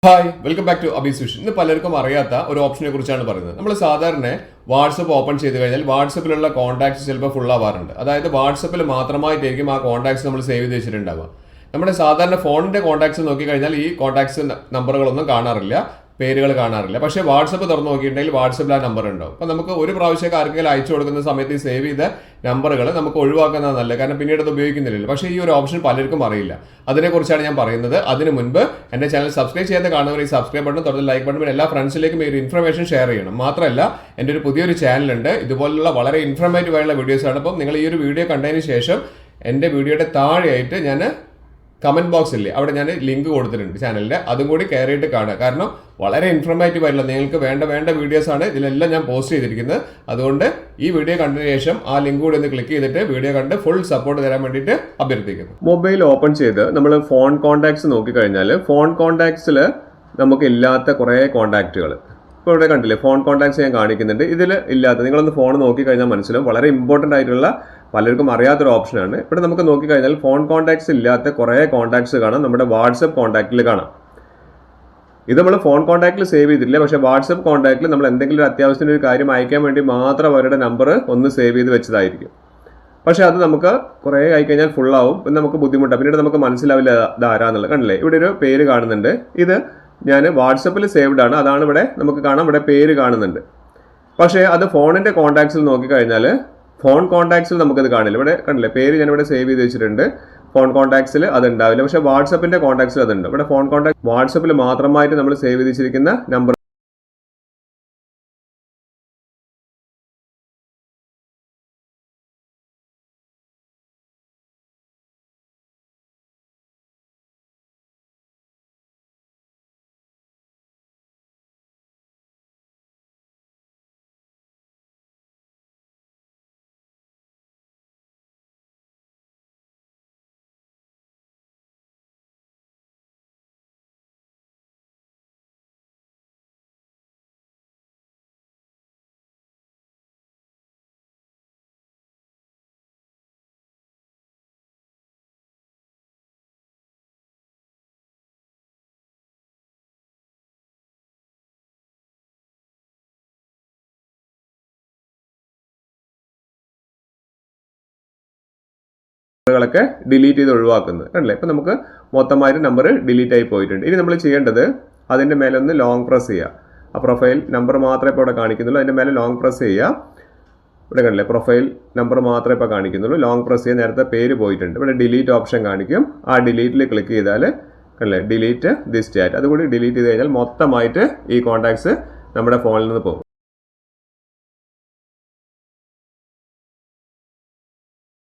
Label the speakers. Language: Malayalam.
Speaker 1: ഹായ് വെൽക്കം ബാക്ക് ടു അബിസുഷൻ. ഇന്ന് പലർക്കും അറിയാത്ത ഒരു ഓപ്ഷനെ കുറിച്ചാണ് പറയുന്നത്. നമ്മൾ സാധാരണ വാട്സപ്പ് ഓപ്പൺ ചെയ്ത് കഴിഞ്ഞാൽ വാട്സപ്പിലുള്ള കോൺടാക്ട്സ് ചിലപ്പോൾ ഫുൾ ആവാറുണ്ട്. അതായത് വാട്സപ്പിൽ മാത്രമായിട്ടായിരിക്കും ആ കോൺടാക്ട്സ് നമ്മൾ സേവ് ചെയ്ത് വെച്ചിട്ടുണ്ടാവുക. നമ്മുടെ സാധാരണ ഫോണിന്റെ കോൺടാക്ട്സ് നോക്കിക്കഴിഞ്ഞാൽ ഈ കോൺടാക്ട്സ് നമ്പറുകളൊന്നും കാണാറില്ല, പേരുകൾ കാണാറില്ല. പക്ഷേ വാട്സപ്പ് തുറന്ന് നോക്കിയിട്ടുണ്ടെങ്കിൽ വാട്സപ്പിൽ ആ നമ്പർ ഉണ്ടാവും. അപ്പോൾ നമുക്ക് ഒരു പ്രാവശ്യമൊക്കെ ആർക്കെങ്കിലും അയച്ചു കൊടുക്കുന്ന സമയത്ത് ഈ സേവ് ചെയ്ത നമ്പറുകൾ നമുക്ക് ഒഴിവാക്കുന്നത് നല്ലത്, കാരണം പിന്നീട് അത് ഉപയോഗിക്കുന്നില്ലല്ലോ. പക്ഷേ ഈ ഒരു ഓപ്ഷൻ പലർക്കും അറിയില്ല. അതിനെക്കുറിച്ചാണ് ഞാൻ പറയുന്നത്. അതിന് മുൻപ് എൻ്റെ ചാനൽ സബ്സ്ക്രൈബ് ചെയ്യാതെ കാണുന്നവർ ഈ സബ്സ്ക്രൈബ് ബട്ടൺ തുറന്ന് ലൈക്ക് ബട്ടൺ എല്ലാ ഫ്രണ്ട്സിലേക്കും ഈ ഒരു ഇൻഫർമേഷൻ ഷെയർ ചെയ്യണം. മാത്രമല്ല എൻ്റെ ഒരു പുതിയൊരു ചാനലുണ്ട്, ഇതുപോലുള്ള വളരെ ഇൻഫർമേറ്റീവ് ആയിട്ടുള്ള വീഡിയോസാണ്. അപ്പം നിങ്ങൾ ഈ ഒരു വീഡിയോ കണ്ടതിന് ശേഷം എൻ്റെ വീഡിയോയുടെ താഴെയായിട്ട് ഞാൻ കമന്റ് ബോക്സ് ഇല്ലേ, അവിടെ ഞാൻ ലിങ്ക് കൊടുത്തിട്ടുണ്ട് ചാനലിന്റെ, അതും കൂടി കയറിയിട്ട് കാണുക. കാരണം വളരെ ഇൻഫർമേറ്റീവ് ആയിട്ടുള്ള നിങ്ങൾക്ക് വേണ്ട വീഡിയോസ് ആണ് ഇതിലെല്ലാം ഞാൻ പോസ്റ്റ് ചെയ്തിരിക്കുന്നത്. അതുകൊണ്ട് ഈ വീഡിയോ കണ്ടതിന് ശേഷം ആ ലിങ്ക് കൂടി ഒന്ന് ക്ലിക്ക് ചെയ്തിട്ട് വീഡിയോ കണ്ട് ഫുൾ സപ്പോർട്ട് തരാൻ വേണ്ടിയിട്ട് അഭ്യർത്ഥിക്കുന്നു. മൊബൈൽ ഓപ്പൺ ചെയ്ത് നമ്മൾ ഫോൺ കോൺടാക്ട്സ് നോക്കിക്കഴിഞ്ഞാൽ ഫോൺ കോൺടാക്ട്സിൽ നമുക്ക് ഇല്ലാത്ത കുറേ കോൺടാക്റ്റുകൾ ഇപ്പോൾ ഇവിടെ കണ്ടില്ലേ, ഫോൺ കോൺടാക്ട്സ് ഞാൻ കാണിക്കുന്നുണ്ട്. ഇതിൽ ഇല്ലാത്ത നിങ്ങളൊന്ന് ഫോൺ നോക്കിക്കഴിഞ്ഞാൽ മനസ്സിലാവും, വളരെ ഇമ്പോർട്ടൻ്റ് ആയിട്ടുള്ള പലർക്കും അറിയാത്തൊരു ഓപ്ഷനാണ്. ഇവിടെ നമുക്ക് നോക്കിക്കഴിഞ്ഞാൽ ഫോൺ കോൺടാക്ട്സ് ഇല്ലാത്ത കുറേ കോൺടാക്ട്സ് കാണാം, നമ്മുടെ വാട്സപ്പ് കോൺടാക്റ്റിൽ കാണാം. ഇത് നമ്മൾ ഫോൺ കോൺടാക്റ്റിൽ സേവ് ചെയ്തിട്ടില്ല, പക്ഷേ വാട്സപ്പ് കോൺടാക്റ്റിൽ നമ്മൾ എന്തെങ്കിലും ഒരു അത്യാവശ്യത്തിന് ഒരു കാര്യം അയക്കാൻ വേണ്ടി മാത്രം അവരുടെ നമ്പർ ഒന്ന് സേവ് ചെയ്ത് വെച്ചതായിരിക്കും. പക്ഷേ അത് നമുക്ക് കുറേ ആയിക്കഴിഞ്ഞാൽ ഫുള്ളാവും, പിന്നെ നമുക്ക് ബുദ്ധിമുട്ടാണ്, പിന്നീട് നമുക്ക് മനസ്സിലാവില്ല ഇത് ആരാന്നുള്ളത്. കണ്ടില്ലേ, ഇവിടെ ഒരു പേര് കാണുന്നുണ്ട്. ഇത് ഞാൻ വാട്സപ്പിൽ സേവ്ഡ് ആണ്, അതാണ് ഇവിടെ നമുക്ക് കാണാം, ഇവിടെ പേര് കാണുന്നുണ്ട്. പക്ഷേ അത് ഫോണിൻ്റെ കോൺടാക്ട്സിൽ നോക്കിക്കഴിഞ്ഞാൽ ഫോൺ കോൺടാക്ട്സിൽ നമുക്കത് കാണില്ല. ഇവിടെ കണ്ടില്ലേ, പേര് ഞാനിവിടെ സേവ് ചെയ്ത് വെച്ചിട്ടുണ്ട്, ഫോൺ കോൺടാക്ട്സിൽ അത് ഉണ്ടാവില്ല. പക്ഷേ വാട്സപ്പിൻ്റെ കോൺടാക്ട്സിൽ അതുണ്ട്. ഇവിടെ ഫോൺ കോൺടാക്ട് വാട്സപ്പിൽ മാത്രമായിട്ട് നമ്മൾ സേവ് ചെയ്ത് വെച്ചിരിക്കുന്ന നമ്പർ കളൊക്കെ ഡിലീറ്റ് ചെയ്ത് ഒഴിവാക്കുന്നത് കണ്ടില്ലേ. ഇപ്പം നമുക്ക് മൊത്തമായിട്ട് നമ്പർ ഡിലീറ്റ് ആയി പോയിട്ടുണ്ട്. ഇനി നമ്മൾ ചെയ്യേണ്ടത് അതിൻ്റെ മേലെ ഒന്ന് ലോങ് പ്രസ് ചെയ്യുക. ആ പ്രൊഫൈൽ നമ്പർ മാത്രമേ ഇപ്പോൾ ഇവിടെ കാണിക്കുന്നുള്ളൂ, അതിൻ്റെ മേലെ ലോങ് പ്രസ് ചെയ്യുക. ഇവിടെ കണ്ടില്ലേ, പ്രൊഫൈൽ നമ്പർ മാത്രമേ ഇപ്പോൾ കാണിക്കുന്നുള്ളൂ. ലോങ് പ്രസ് ചെയ്യുക, നേരത്തെ പേര് പോയിട്ടുണ്ട്. ഇവിടെ ഡിലീറ്റ് ഓപ്ഷൻ കാണിക്കും, ആ ഡിലീറ്റിൽ ക്ലിക്ക് ചെയ്താൽ കണ്ടില്ലേ ഡിലീറ്റ് ദിസ് ചാറ്റ്, അതുകൂടി ഡിലീറ്റ് ചെയ്ത് കഴിഞ്ഞാൽ മൊത്തമായിട്ട് ഈ കോൺടാക്ട്സ് നമ്മുടെ ഫോണിൽ നിന്ന് പോകും.